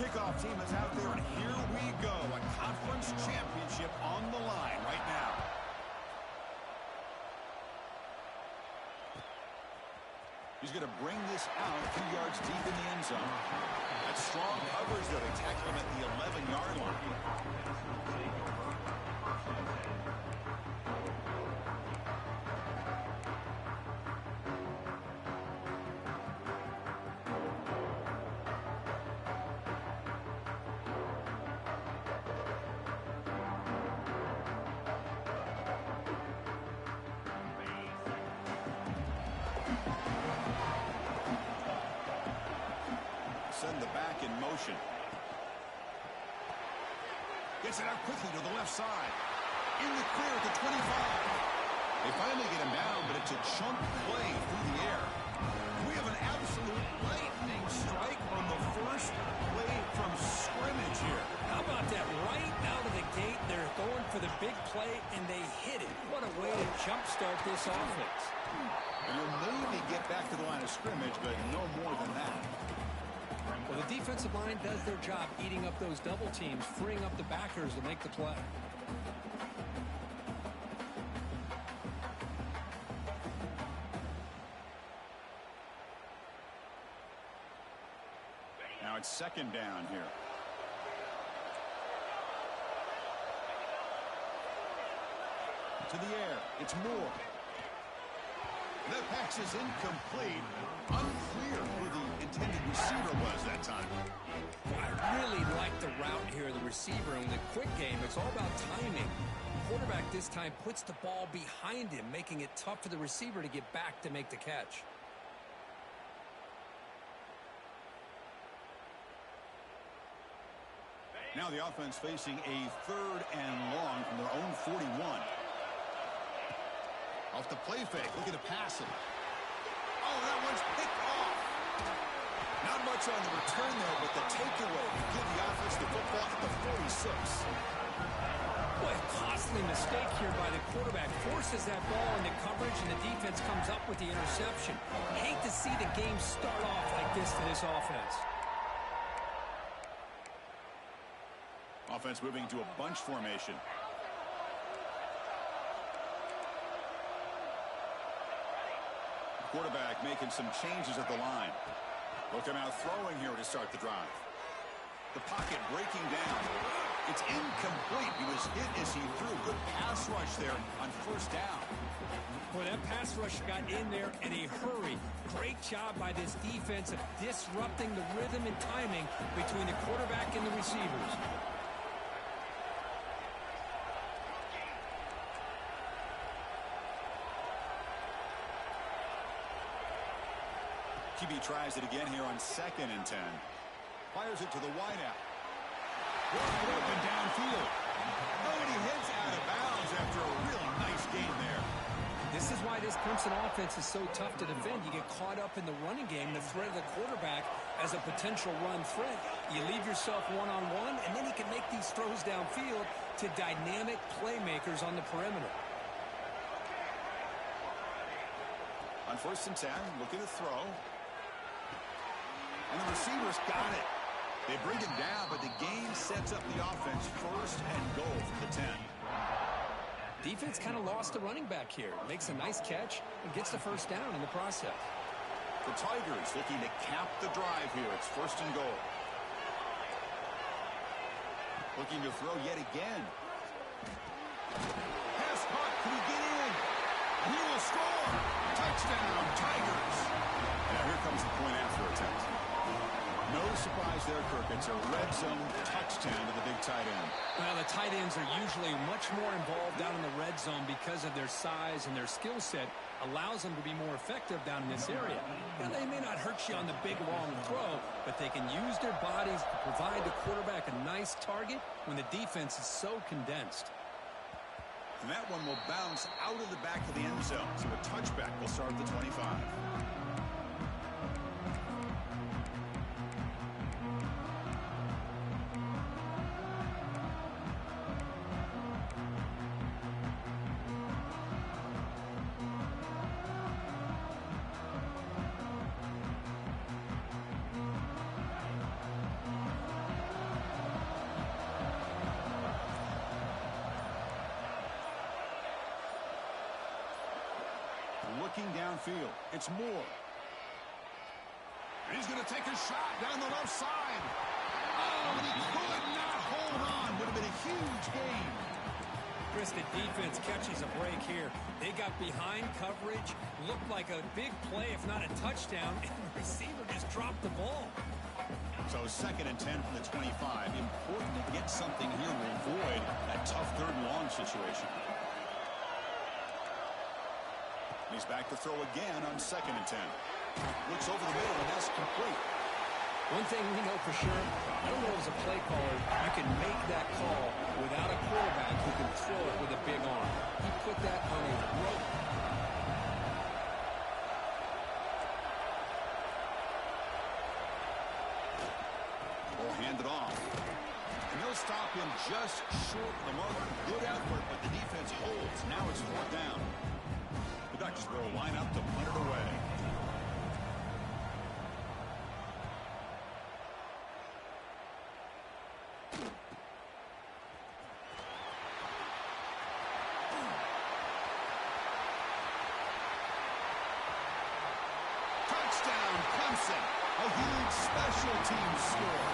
kickoff team is out there, and here we go. A conference championship on the line right now. He's going to bring this out 2 yards deep in the end zone. That's strong coverage, though. They tackle him at the 11-yard line. Send the back in motion. Gets it out quickly to the left side. In the clear at the 25. They finally get him down, but it's a chunk play through the air. We have an absolute lightning strike on the first play from scrimmage here. How about that? Right out of the gate, they're going for the big play, and they hit it. What a way to jumpstart this offense. And you'll maybe get back to the line of scrimmage, but no more than that. Well, the defensive line does their job eating up those double teams, freeing up the backers to make the play. Now it's second down here. To the air. It's Moore. That pass is incomplete. Unclear who the intended receiver was that time. I really like the route here, the receiver. In the quick game, it's all about timing. The quarterback this time puts the ball behind him, making it tough for the receiver to get back to make the catch. Now the offense facing a 3rd and long from their own 41. Off the play fake. Look at the passing. Oh, that one's picked off. Not much on the return there, but the takeaway to give the offense the football at the 46. Boy, a costly mistake here by the quarterback. Forces that ball into coverage, and the defense comes up with the interception. Hate to see the game start off like this for this offense. Offense moving to a bunch formation. Quarterback making some changes at the line. Look him out throwing here to start the drive. The pocket breaking down. It's incomplete. He was hit as he threw. Good pass rush there on first down. Boy, that pass rush got in there in a hurry. Great job by this defense of disrupting the rhythm and timing between the quarterback and the receivers. QB tries it again here on 2nd and 10. Fires it to the wideout. Wide open downfield. Oh, and he heads out of bounds after a really nice game there. This is why this Clemson offense is so tough to defend. You get caught up in the running game, the threat of the quarterback as a potential run threat. You leave yourself one-on-one, and then he can make these throws downfield to dynamic playmakers on the perimeter. On 1st and 10, looking to throw. And the receivers got it. They bring him down, but the game sets up the offense 1st and goal from the 10. Defense kind of lost the running back here. Makes a nice catch and gets the first down in the process. The Tigers looking to cap the drive here. It's 1st and goal. Looking to throw yet again. Pass caught. Can he get in? He will score. Touchdown, Tigers. Now here comes the point after attempt. No surprise there, Kirk. It's a red zone touchdown to the big tight end. Well, the tight ends are usually much more involved down in the red zone because of their size and their skill set allows them to be more effective down in this area. Now, they may not hurt you on the big, long throw, but they can use their bodies to provide the quarterback a nice target when the defense is so condensed. And that one will bounce out of the back of the end zone. So a touchback will start at the 25. looking downfield. It's Moore. And he's going to take a shot down the left side. Oh, and he could not hold on. Would have been a huge gain. Chris, the defense catches a break here. They got behind coverage, looked like a big play, if not a touchdown, and the receiver just dropped the ball. So 2nd and 10 from the 25. Important to get something here to avoid that tough 3rd and long situation. He's back to throw again on 2nd and 10. Looks over the middle, and that's complete. One thing we know for sure, I don't know as a play caller, you can make that call without a quarterback who can throw it with a big arm. He put that on a rope. Will hand it off. And they'll stop him just short of the mark. Good effort, but the defense holds. Now it's 4th down. The Ducks will line up to punt it away. Touchdown, Clemson. A huge special teams score.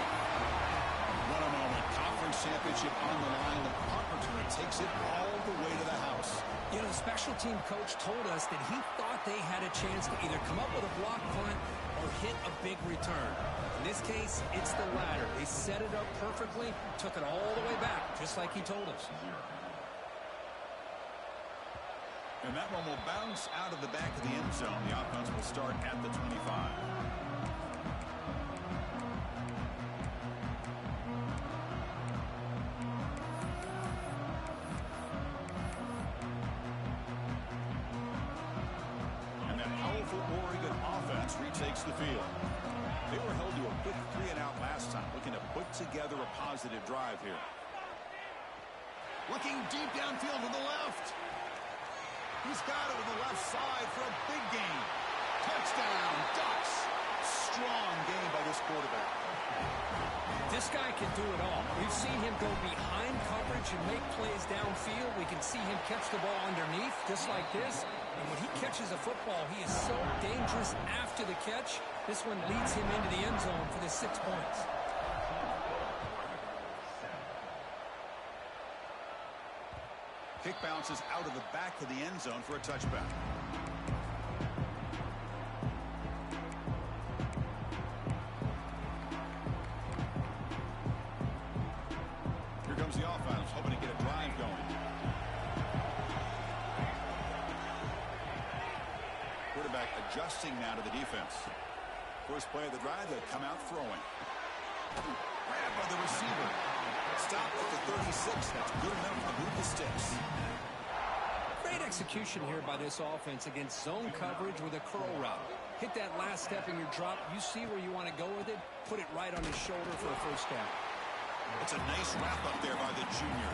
What a moment. Conference championship on the line. The punt returner takes it all the way to the house. You know, the special team coach told us that he thought they had a chance to either come up with a block punt or hit a big return. In this case, it's the latter. They set it up perfectly, took it all the way back, just like he told us. And that one will bounce out of the back of the end zone. The offense will start at the 25. And that powerful Oregon offense retakes the field. They were held to a quick 3-and-out last time, looking to put together a positive drive here. Looking deep downfield to the left. He's got it on the left side for a big gain. Touchdown, Ducks. Strong game by this quarterback. This guy can do it all. We've seen him go behind coverage and make plays downfield. We can see him catch the ball underneath, just like this. And when he catches a football, he is so dangerous after the catch. This one leads him into the end zone for the 6 points. Kick bounces out of the back of the end zone for a touchback. Here comes the offense, hoping to get a drive going. Quarterback adjusting now to the defense. First play of the drive, they'll come out throwing. Grabbed by the receiver. Stopped at the 36. That's good enough to move the sticks. Great execution here by this offense against zone coverage with a curl route. Hit that last step in your drop. You see where you want to go with it. Put it right on his shoulder for a 1st down. It's a nice wrap up there by the junior.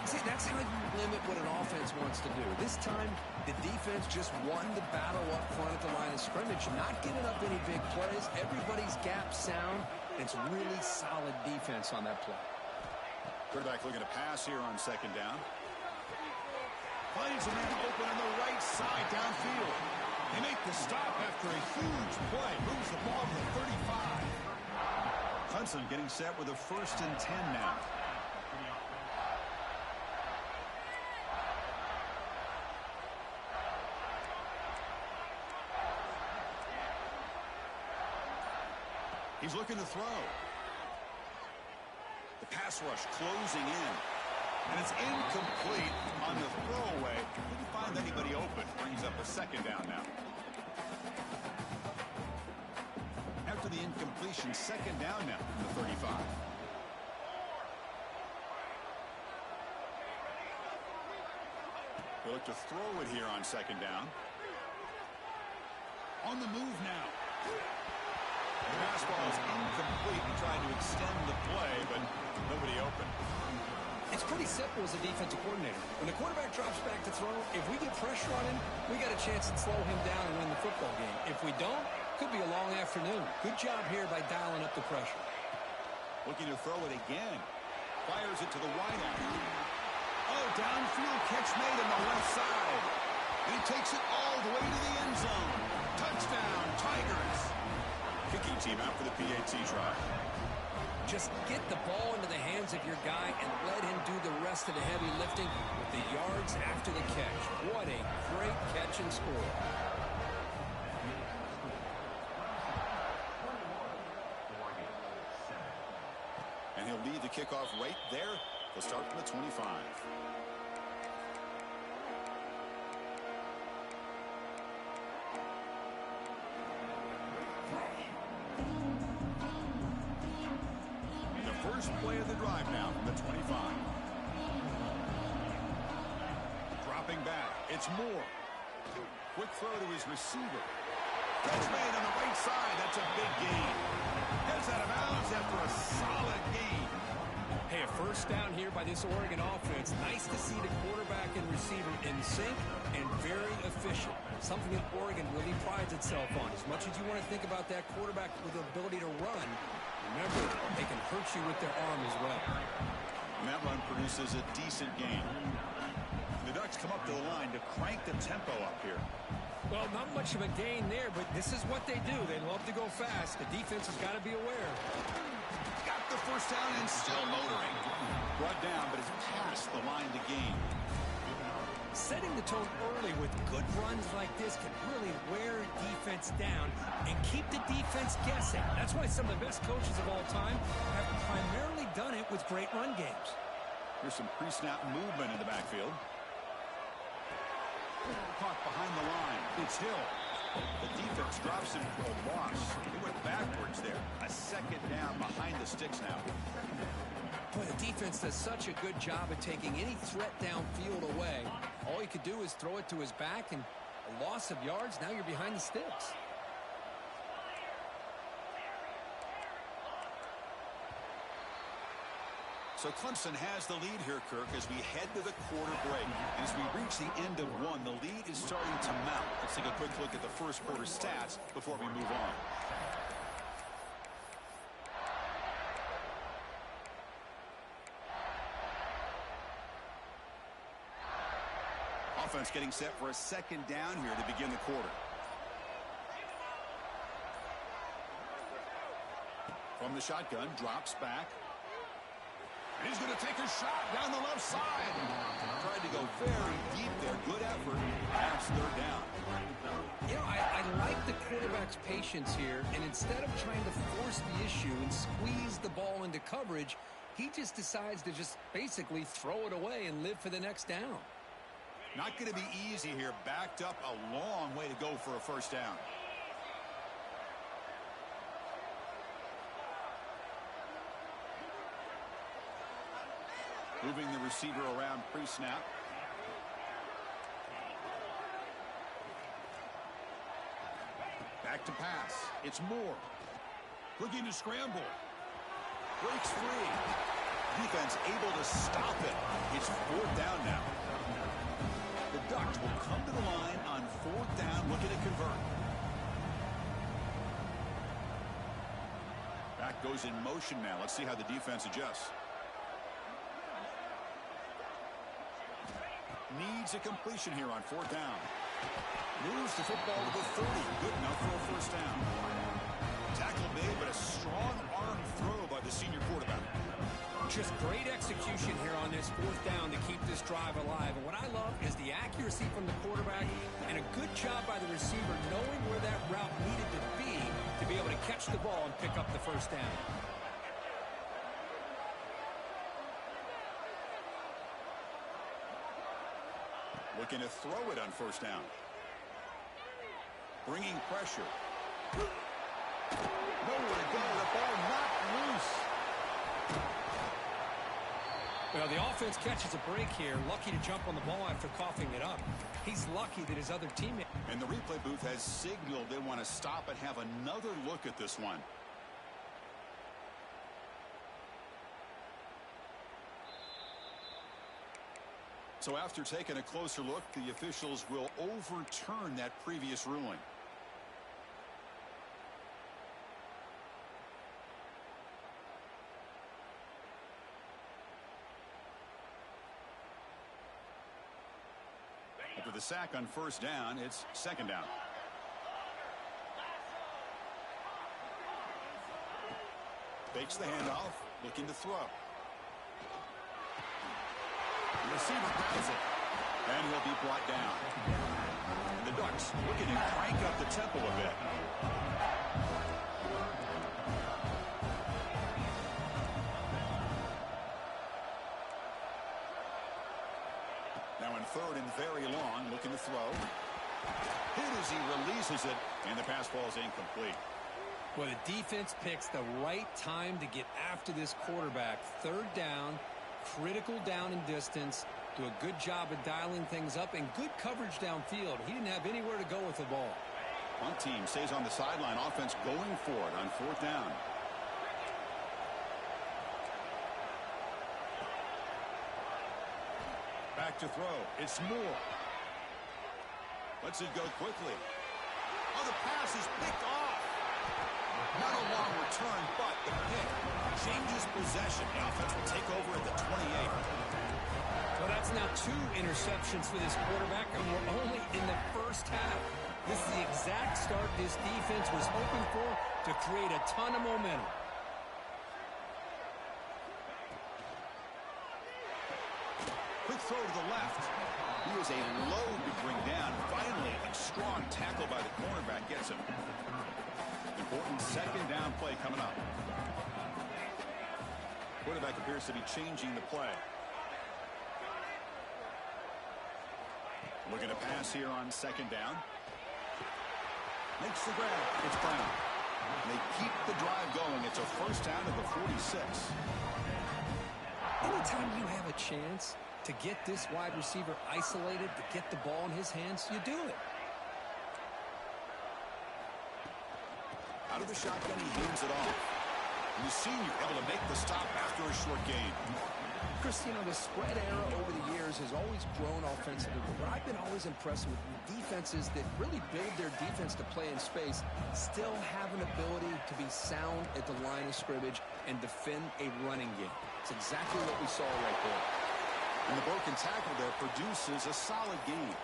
See, that's how you limit what an offense wants to do. This time, the defense just won the battle up front at the line of scrimmage, not giving up any big plays. Everybody's gap sound. It's really solid defense on that play. Quarterback looking to pass here on 2nd down. Finds a man open on the right side downfield. They make the stop after a huge play. Moves the ball to the 35. Clemson getting set with a 1st and 10 now. He's looking to throw. The pass rush closing in. And it's incomplete on the throwaway. Didn't find anybody open. Brings up a 2nd down now. After the incompletion, 2nd down now from the 35. They look to throw it here on 2nd down. On the move now. The fastball is incomplete. He tried to extend the play, but nobody open. It's pretty simple as a defensive coordinator. When the quarterback drops back to throw, if we get pressure on him, we got a chance to slow him down and win the football game. If we don't, could be a long afternoon. Good job here by dialing up the pressure. Looking to throw it again. Fires it to the wideout. Oh, downfield catch made on the left side. And he takes it all the way to the end zone. Touchdown, Tigers. Kicking team out for the PAT try. Just get the ball into the hands of your guy and let him do the rest of the heavy lifting with the yards after the catch. What a great catch and score. And he'll lead the kickoff right there. He'll start from the 25. First play of the drive now from the 25. Dropping back. It's Moore. Quick throw to his receiver. Catch made on the right side. That's a big gain. Heads out of bounds after a solid gain. Hey, a first down here by this Oregon offense. Nice to see the quarterback and receiver in sync and very efficient. Something that Oregon really prides itself on. As much as you want to think about that quarterback with the ability to run, remember, they can hurt you with their arm as well. And that run produces a decent gain. The Ducks come up to the line to crank the tempo up here. Well, not much of a gain there, but this is what they do. They love to go fast. The defense has got to be aware. Got the first down and still motoring. Brought down, but it's past the line to gain. Setting the tone early with good runs like this can really wear defense down and keep the defense guessing. That's why some of the best coaches of all time have primarily done it with great run games. Here's some pre-snap movement in the backfield. Caught behind the line. It's Hill. The defense drops him for a loss. He went backwards there. A second down behind the sticks now. Boy, the defense does such a good job of taking any threat downfield away. All you could do is throw it to his back, and a loss of yards, now you're behind the sticks. So Clemson has the lead here, Kirk, as we head to the quarter break. And as we reach the end of one, the lead is starting to mount. Let's take a quick look at the first quarter stats before we move on. Offense getting set for a second down here to begin the quarter. From the shotgun, drops back. And he's going to take a shot down the left side. Tried to go very deep there. Good effort. That's third down. You know, I like the quarterback's patience here, and instead of trying to force the issue and squeeze the ball into coverage, he just decides to just basically throw it away and live for the next down. Not going to be easy here. Backed up a long way to go for a first down. Moving the receiver around pre-snap. Back to pass. It's Moore. Looking to scramble. Breaks free. Defense able to stop it. It's fourth down now. The Ducks will come to the line on fourth down, looking to convert. Back goes in motion now. Let's see how the defense adjusts. Needs a completion here on fourth down. Moves the football to the 30. Good enough for a first down. Tackle made, but a strong arm throw by the senior quarterback. Just great execution here on this fourth down to keep this drive alive. And what I love is the accuracy from the quarterback and a good job by the receiver knowing where that route needed to be able to catch the ball and pick up the first down. Looking to throw it on first down. Bringing pressure. Nowhere to go. The ball knocked loose. Well, the offense catches a break here. Lucky to jump on the ball after coughing it up. He's lucky that his other teammate... And the replay booth has signaled they want to stop and have another look at this one. So after taking a closer look, the officials will overturn that previous ruling. At the With a sack on first down, it's second down. Fakes the handoff, looking to throw. The receiver grabs it, and he'll be brought down. The Ducks looking to crank up the tempo a bit. Now in third and very long, looking to throw. Hit as he releases it, and the pass ball is incomplete. Well, the defense picks the right time to get after this quarterback. Third down, critical down and distance. Do a good job of dialing things up and good coverage downfield. He didn't have anywhere to go with the ball. Punt team stays on the sideline. Offense going for it on fourth down. Back to throw. It's Moore. Lets it go quickly. Oh, the pass is picked off. Not a long return, but the pick changes possession. The offense will take over at the 28. Well, that's now 2 interceptions for this quarterback, and we're only in the first half. This is the exact start this defense was hoping for to create a ton of momentum. Quick throw to the left. He is a load to bring down. Finally, a strong tackle by the cornerback gets him. Important second down play coming up. Quarterback appears to be changing the play. Looking to pass here on second down. Makes the grab. It's Brown. They keep the drive going. It's a first down at the 46. Anytime you have a chance to get this wide receiver isolated, to get the ball in his hands, you do it. Out of the shotgun, he hands it off. And the senior able to make the stop after a short gain. Chris, you know, the spread era over the years has always grown offensively, but I've been always impressed with defenses that really build their defense to play in space, still have an ability to be sound at the line of scrimmage and defend a running game. It's exactly what we saw right there. And the broken tackle there produces a solid gain.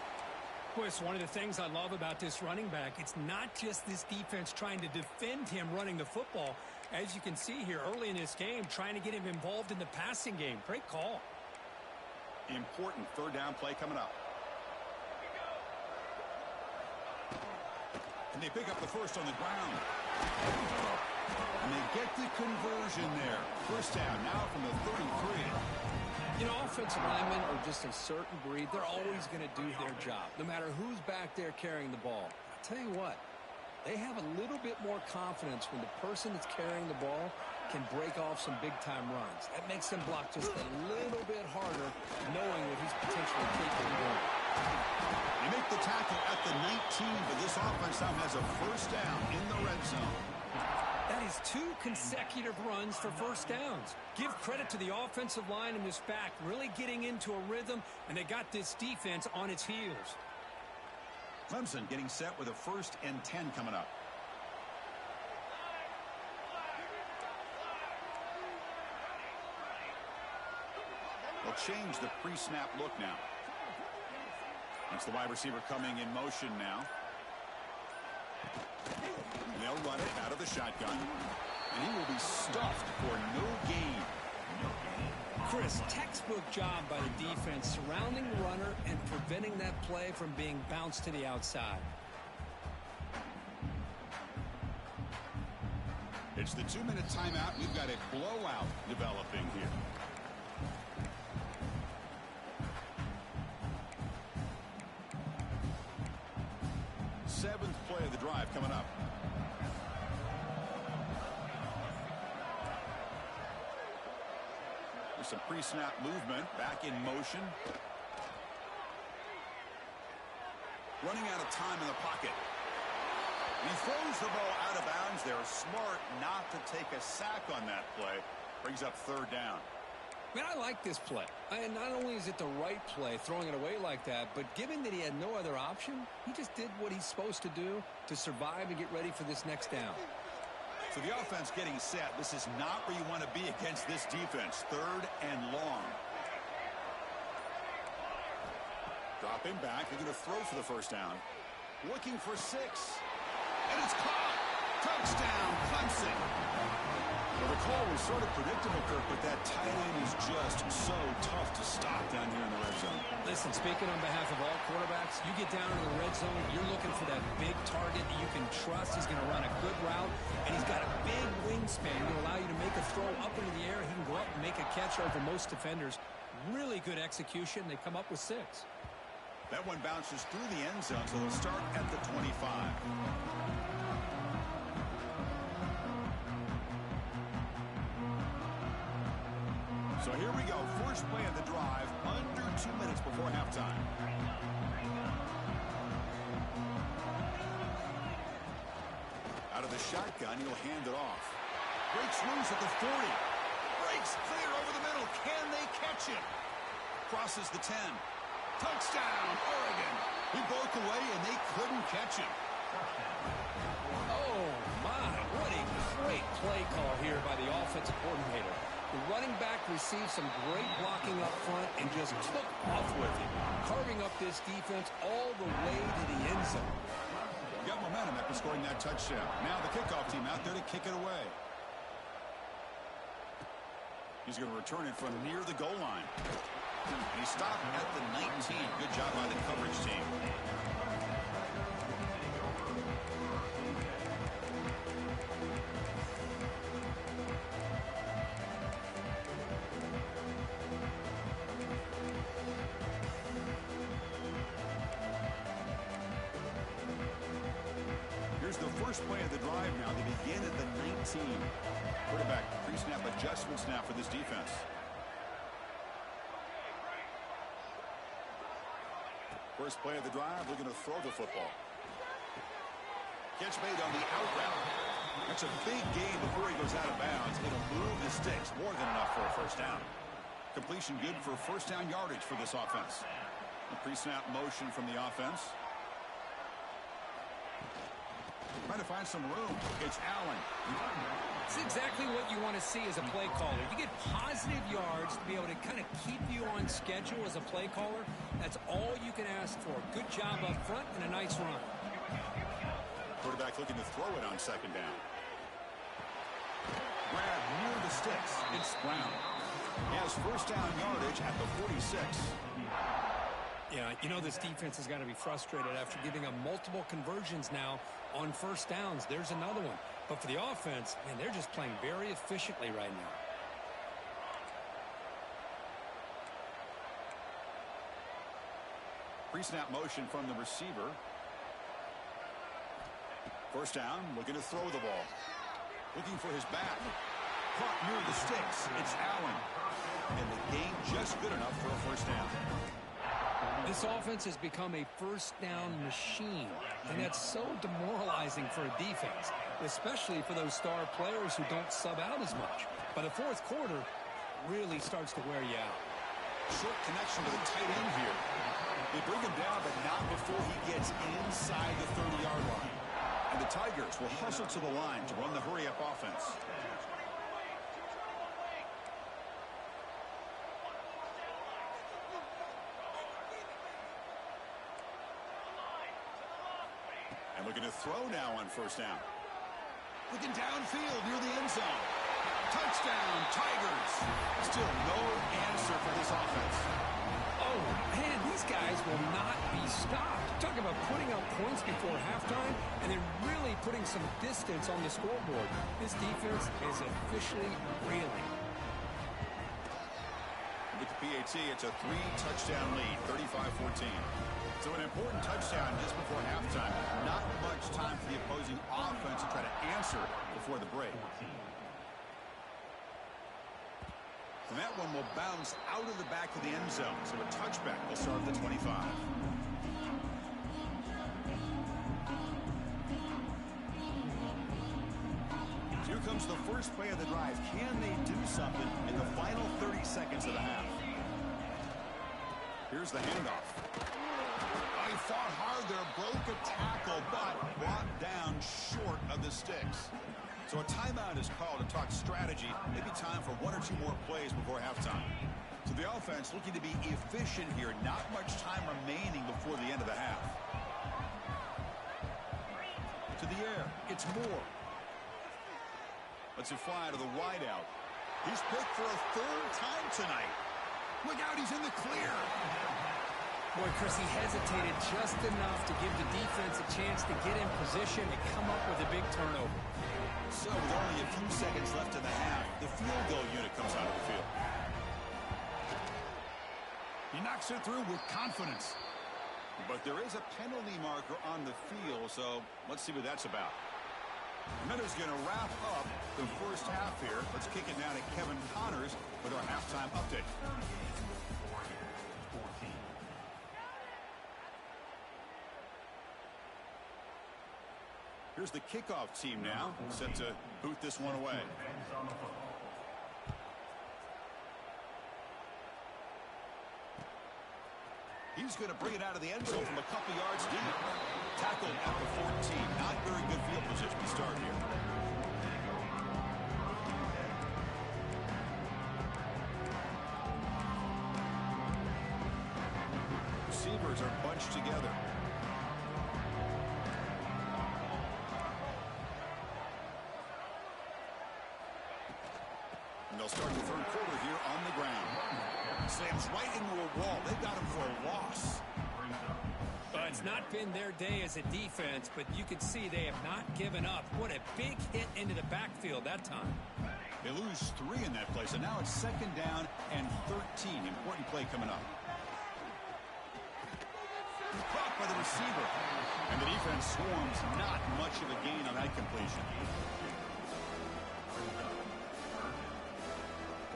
Boy, it's one of the things I love about this running back. It's not just this defense trying to defend him running the football. As you can see here early in this game, trying to get him involved in the passing game. Great call. Important third down play coming up. And they pick up the first on the ground. And they get the conversion there. First down now from the 33. You know, offensive linemen are just a certain breed. They're always going to do their job, no matter who's back there carrying the ball. I'll tell you what, they have a little bit more confidence when the person that's carrying the ball can break off some big-time runs. That makes them block just a little bit harder, knowing what he's potentially capable of doing. They make the tackle at the 19, but this offense now has a first down in the red zone. That is 2 consecutive runs for first downs. Give credit to the offensive line in this back, really getting into a rhythm, and they got this defense on its heels. Clemson getting set with a first and 10 coming up. They'll change the pre-snap look now. It's the wide receiver coming in motion now. And they'll run it out of the shotgun. And he will be stuffed for no gain. Chris, textbook job by the defense surrounding the runner and preventing that play from being bounced to the outside. It's the 2-minute timeout. We've got a blowout developing here. Seventh play of the drive coming up. There's some pre-snap movement. Back in motion. Running out of time in the pocket. He throws the ball out of bounds there. Smart not to take a sack on that play. Brings up third down. Man, I like this play. And not only is it the right play, throwing it away like that, but given that he had no other option, he just did what he's supposed to do to survive and get ready for this next down. So the offense getting set. This is not where you want to be against this defense. Third and long. Dropping back. They're going to throw for the first down. Looking for 6. And it's caught. Touchdown, Clemson. Well, the call was sort of predictable, Kirk, but that tight end is just so tough to stop down here in the red zone. Listen, speaking on behalf of all quarterbacks, you get down in the red zone, you're looking for that big target that you can trust. He's going to run a good route, and he's got a big wingspan to allow you to make a throw up into the air. He can go up and make a catch over most defenders. Really good execution. They come up with 6. That one bounces through the end zone, so they'll start at the 25. So here we go. First play of the drive, under 2 minutes before halftime. Out of the shotgun, he'll hand it off. Breaks loose at the 40. Breaks clear over the middle. Can they catch it? Crosses the 10. Touchdown, Oregon. He broke away, and they couldn't catch him. Oh, my. What a great play call here by the offensive coordinator. The running back received some great blocking up front and just took off with it, carving up this defense all the way to the end zone. Got momentum after scoring that touchdown. Now the kickoff team out there to kick it away. He's going to return it from near the goal line. He stopped at the 19. Good job by the coverage team. Here's the first play of the drive now. They begin at the 19. Quarterback pre-snap adjustments now for this defense. First play of the drive, we're going to throw the football. Catch made on the out route. That's a big gain before he goes out of bounds. It'll move the sticks. More than enough for a first down. Completion good for first down yardage for this offense. The pre-snap motion from the offense. Trying to find some room. It's Allen. It's exactly what you want to see as a play caller. You get positive yards to be able to kind of keep you on schedule as a play caller. That's all you can ask for. Good job up front and a nice run. Quarterback looking to throw it on second down. Grab near the sticks. It's Brown. He has first down yardage at the 46. Yeah, you know this defense has got to be frustrated after giving up multiple conversions now on first downs. There's another one. But for the offense, man, they're just playing very efficiently right now. Pre-snap motion from the receiver. First down, looking to throw the ball. Looking for his back. Caught near the sticks. It's Allen. And the gain just good enough for a first down. This offense has become a first down machine, and that's so demoralizing for a defense, especially for those star players who don't sub out as much. By the fourth quarter, really starts to wear you out. Short connection to the tight end here. They bring him down, but not before he gets inside the 30-yard line. And the Tigers will hustle to the line to run the hurry-up offense. And looking to throw now on first down. Looking downfield near the end zone. Touchdown, Tigers. Still no answer for this offense. Oh, man, these guys will not be stopped. Talk about putting up points before halftime and then really putting some distance on the scoreboard. This defense is officially reeling. With the PAT, it's a 3-touchdown lead, 35-14. So an important touchdown just before halftime. Not much time for the opposing offense to try to answer before the break. And that one will bounce out of the back of the end zone. So a touchback will start at the 25. Here comes the first play of the drive. Can they do something in the final 30 seconds of the half? Here's the handoff. He fought hard there, broke a tackle, but brought down short of the sticks. So a timeout is called to talk strategy. Maybe time for one or two more plays before halftime. So The offense looking to be efficient here. Not much time remaining before the end of the half. To the air. It's Moore. Lets it fly to the wideout. He's picked for a third time tonight. Look out, he's in the clear. Boy, Chris, he hesitated just enough to give the defense a chance to get in position and come up with a big turnover. So with only a few seconds left in the half, the field goal unit comes out of the field. He knocks it through with confidence. But there is a penalty marker on the field, so let's see what that's about. Minuta's going to wrap up the first half here. Let's kick it down to Kevin Connors with our halftime update. Here's the kickoff team now, set to boot this one away. He's going to bring it out of the end zone from a couple yards deep. Tackled at the 14. Not very good field position to start here. Receivers are bunched together. And they'll start the third quarter here on the ground. Slams right into a wall. They got him for a loss. It's not been their day as a defense, but you can see they have not given up. What a big hit into the backfield that time. They lose 3 in that play, so now it's second down and 13. Important play coming up. Caught by the receiver. And the defense swarms. Not much of a gain on that completion.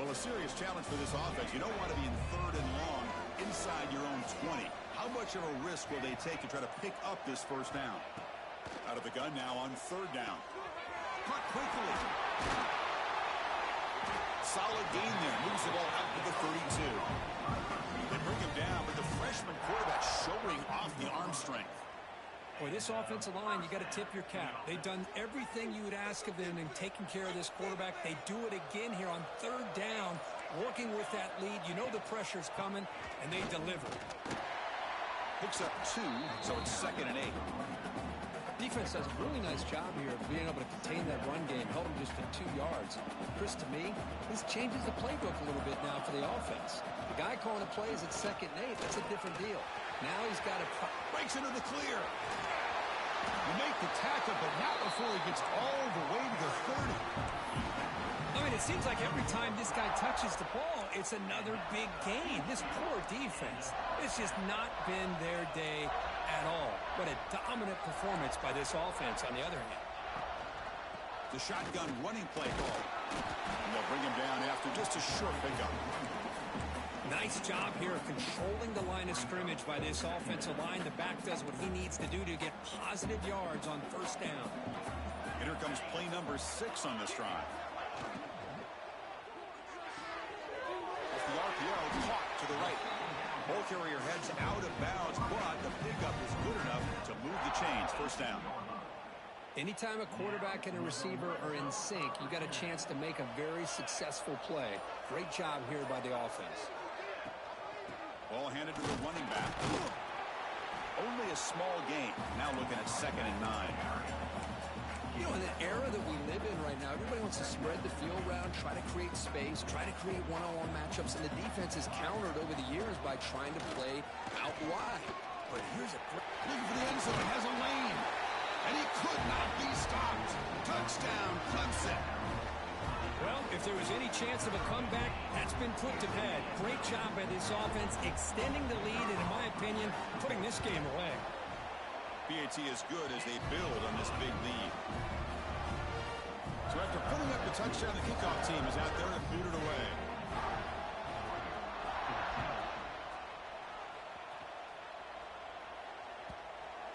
Well, a serious challenge for this offense. You don't want to be in third and long inside your own 20. How much of a risk will they take to try to pick up this first down? Out of the gun now on third down. Caught quickly. Solid gain there. Moves the ball out to the 32. They bring him down, but the freshman quarterback showing off the arm strength. Boy, this offensive line, you got to tip your cap. They've done everything you would ask of them in taking care of this quarterback. They do it again here on third down, working with that lead. You know the pressure's coming, and they deliver. Picks up 2, so it's 2nd and 8. Defense does a really nice job here of being able to contain that run game, held them just to 2 yards. Chris, to me, this changes the playbook a little bit now for the offense. The guy calling the plays at 2nd and 8, that's a different deal. Now he's got to... Breaks into the clear. You make the tackle, but not before he gets all the way to the 30. I mean, it seems like every time this guy touches the ball, it's another big gain. This poor defense, it's just not been their day at all. What a dominant performance by this offense on the other hand. The shotgun running play call. And they'll bring him down after just a short pickup. Nice job here controlling the line of scrimmage by this offensive line. The back does what he needs to do to get positive yards on first down. And here comes play number 6 on this drive. Off the RPO, caught to the right. Ball carrier heads out of bounds, but the pickup is good enough to move the chains. First down. Anytime a quarterback and a receiver are in sync, you got a chance to make a very successful play. Great job here by the offense. Ball handed to the running back. Only a small gain. Now looking at 2nd and 9. You know, in the era that we live in right now, everybody wants to spread the field around, try to create space, try to create one-on-one matchups, and the defense is countered over the years by trying to play out wide. But here's a great... Looking for the end zone. Has a lane. And he could not be stopped. Touchdown, Clemson. Well, if there was any chance of a comeback, that's been put to bed. Great job by this offense, extending the lead, and in my opinion, putting this game away. BAT is good as they build on this big lead. So after putting up the touchdown, the kickoff team is out there and booted away.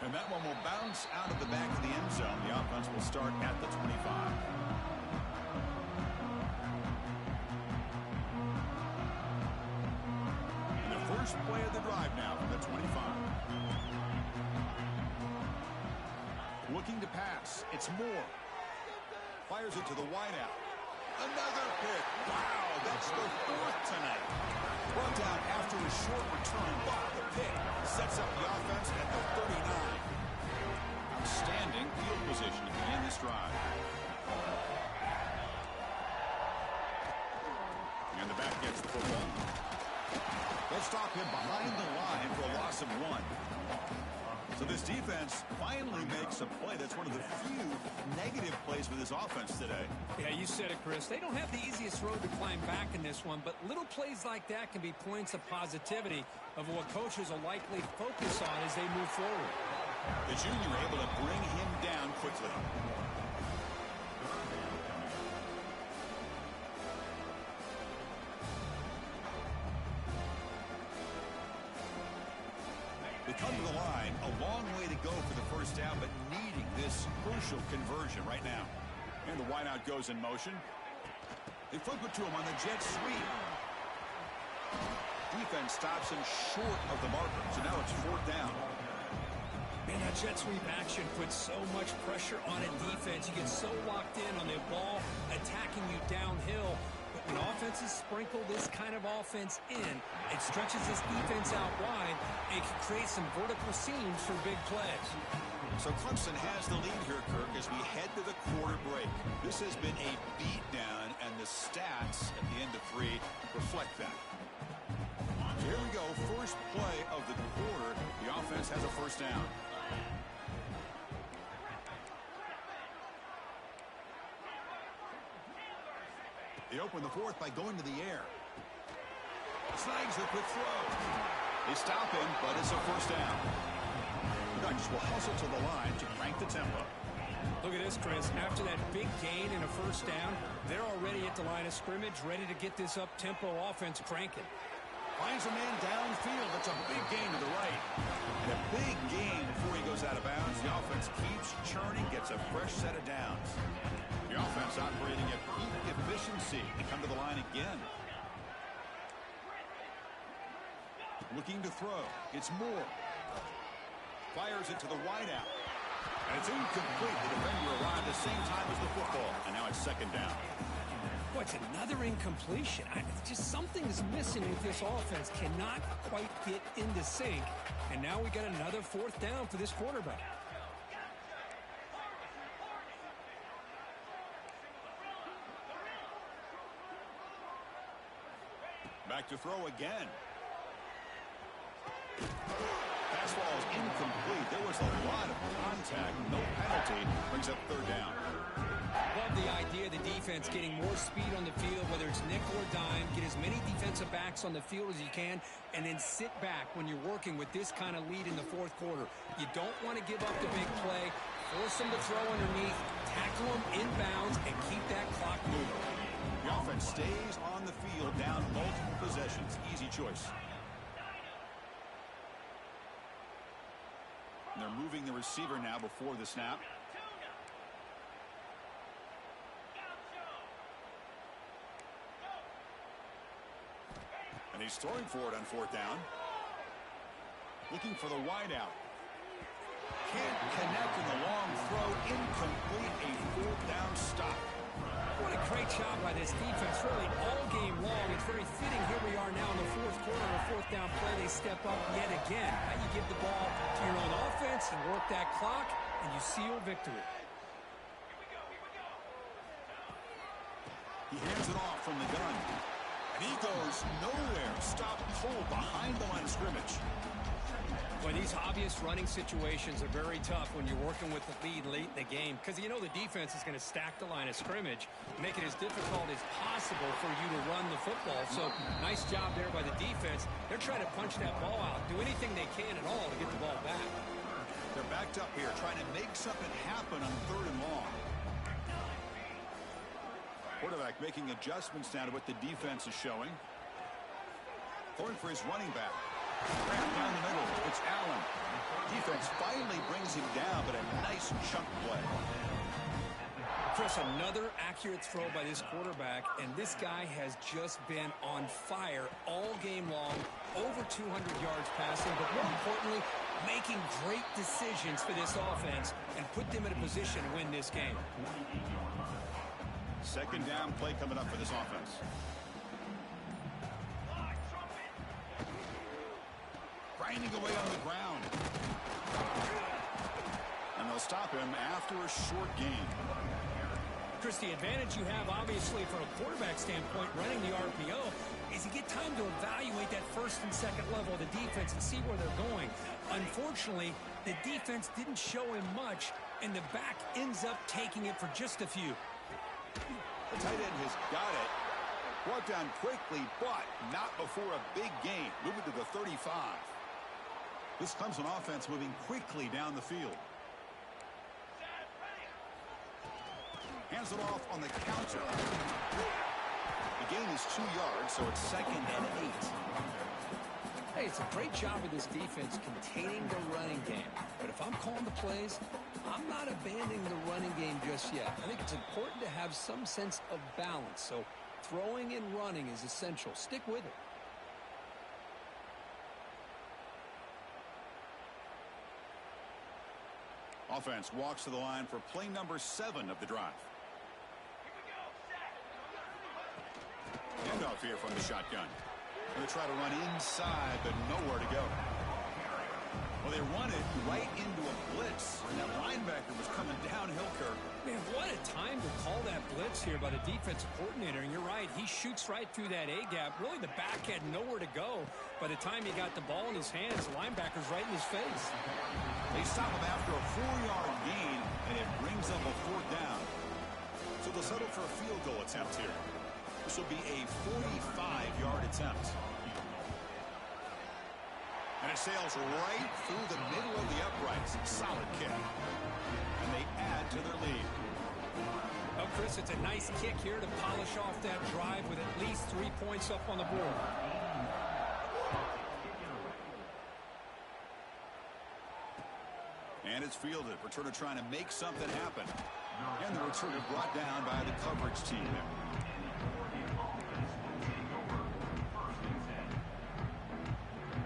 And that one will bounce out of the back of the end zone. The offense will start at the 25. And the first play of the drive now from the 25. Looking to pass. It's Moore. Fires it to the wideout. Another pick. Wow, that's the 4th tonight. Well, down after a short return, but the pick sets up the offense at the 39. Outstanding field position to begin this drive. And the back gets the football. They'll stop him behind the line for a loss of 1. So this defense finally makes a play. That's one of the few negative plays for this offense today. Yeah, you said it, Chris. They don't have the easiest road to climb back in this one, but little plays like that can be points of positivity of what coaches will likely focus on as they move forward. The junior able to bring him down quickly. They come to the line, a long way to go for the first down, but needing this crucial conversion right now. And the wideout goes in motion. They flip it to him on the jet sweep. Defense stops him short of the marker, so now it's 4th down. Man, that jet sweep action puts so much pressure on a defense. You get so locked in on the ball attacking you downhill. But when offenses sprinkle this kind of offense in, it stretches this defense out wide and can create some vertical seams for big plays. So Clemson has the lead here, Kirk, as we head to the quarter break. This has been a beatdown, and the stats at the end of 3 reflect that. So here we go, first play of the quarter. The offense has a first down. They open the 4th by going to the air. Snags the quick throw. They stop him, but it's a first down. The Ducks will hustle to the line to crank the tempo. Look at this, Chris. After that big gain and a first down, they're already at the line of scrimmage, ready to get this up-tempo offense cranking. Finds a man downfield. That's a big gain to the right. And a big gain before he goes out of bounds. The offense keeps churning, gets a fresh set of downs. The offense operating at peak efficiency. They come to the line again. Looking to throw. It's Moore. Fires it to the wideout. And it's incomplete. The defender arrived at the same time as the football. And now it's 2nd down. Boy, it's another incompletion. Just something's missing with this offense. Cannot quite get into sync. And now we got another 4th down for this quarterback. Back to throw again. Fastball is incomplete. There was a lot of contact. No penalty. Brings up 3rd down. Love the idea of the defense getting more speed on the field, whether it's nickel or dime. Get as many defensive backs on the field as you can, and then sit back when you're working with this kind of lead in the 4th quarter. You don't want to give up the big play. Force them to throw underneath, tackle them inbounds, and keep that clock moving. The offense stays on the field down multiple possessions. Easy choice. And they're moving the receiver now before the snap. And he's throwing for it on 4th down. Looking for the wideout. Can't connect in the long throw. Incomplete. A 4th down stop. What a great job by this defense, really all game long. It's very fitting. Here we are now in the 4th quarter, a 4th down play. They step up yet again. Now you give the ball to your own offense and work that clock, and you seal victory. He hands it off from the gun. And he goes nowhere. Stop cold behind the line of scrimmage. Well, these obvious running situations are very tough when you're working with the lead late in the game, because you know the defense is going to stack the line of scrimmage, make it as difficult as possible for you to run the football. So nice job there by the defense. They're trying to punch that ball out, do anything they can at all to get the ball back. They're backed up here, trying to make something happen on 3rd and long. Quarterback making adjustments now to what the defense is showing. Throwing for his running back. Ramp down the middle. It's Allen. Defense finally brings him down, but a nice chunk play. Chris, another accurate throw by this quarterback, and this guy has just been on fire all game long. Over 200 yards passing, but more importantly, making great decisions for this offense and put them in a position to win this game. 2nd down play coming up for this offense. grinding away on the ground. And they'll stop him after a short gain. Chris, the advantage you have, obviously, from a quarterback standpoint, running the RPO, is you get time to evaluate that first and second level of the defense and see where they're going. Unfortunately, the defense didn't show him much, and the back ends up taking it for just a few. The tight end has got it. Brought down quickly, but not before a big gain. Moving to the 35. This comes from offense moving quickly down the field. Hands it off on the counter. The gain is 2 yards, so it's 2nd and 8. Hey, it's a great job of this defense containing the running game. But if I'm calling the plays, I'm not abandoning the running game just yet. I think it's important to have some sense of balance. So throwing and running is essential. Stick with it. Offense walks to the line for play number 7 of the drive. Handoff here from the shotgun. Going to try to run inside, but nowhere to go. Well, they run it right into a blitz, and that linebacker was coming downhill, Kirk. Man, what a time to call that blitz here by the defensive coordinator. And you're right, he shoots right through that A-gap. Really, the back had nowhere to go. By the time he got the ball in his hands, the linebacker's right in his face. They stop him after a 4-yard gain, and it brings up a 4th down. So they'll settle for a field goal attempt here. This will be a 45-yard attempt. And it sails right through the middle of the uprights. Solid kick. And they add to their lead. Well, Chris, it's a nice kick here to polish off that drive with at least 3 points up on the board. And it's fielded. Returner trying to make something happen. And the returner brought down by the coverage team.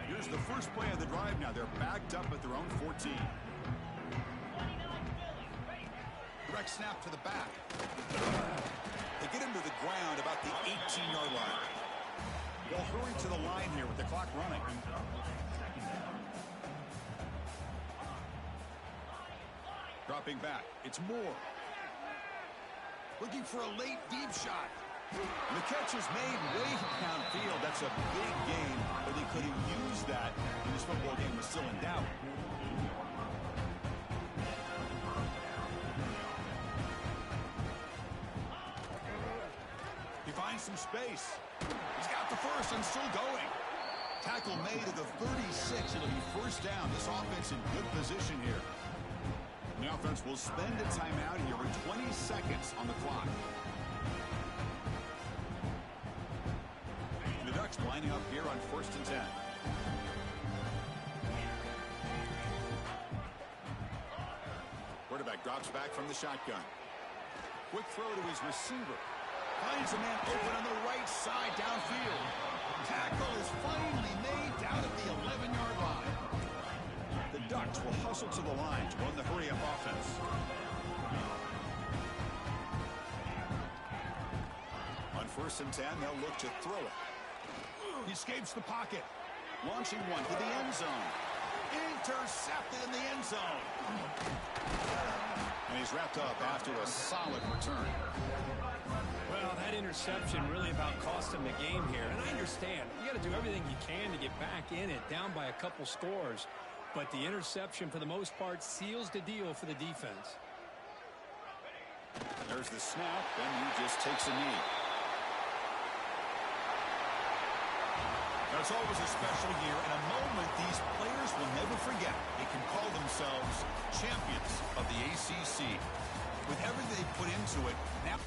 Here's the first play of the drive now. They're backed up at their own 14. Direct snap to the back. They get him to the ground about the 18-yard line. They'll hurry to the line here with the clock running. Dropping back. It's Moore. Looking for a late deep shot. And the catch is made way downfield. That's a big gain, but they could have used that when this football game was still in doubt. He finds some space. He's got the first and still going. Tackle made at the 36. It'll be first down. This offense in good position here. The offense will spend a timeout here with 20 seconds on the clock. The Ducks lining up here on 1st and 10. Quarterback drops back from the shotgun. Quick throw to his receiver. Finds a man open on the right side downfield. Tackle is finally made down at the 11-yard line. The Ducks will hustle to the line to run the hurry-up offense. On 1st and 10, they'll look to throw it. He escapes the pocket. Launching one to the end zone. Intercepted in the end zone. And he's wrapped up after a solid return. Well, that interception really about cost him the game here. And I understand. You got to do everything you can to get back in it, down by a couple scores. But the interception, for the most part, seals the deal for the defense. There's the snap, and he just takes a knee. It's always a special year, and a moment these players will never forget. They can call themselves champions of the ACC. With everything they put into it, now...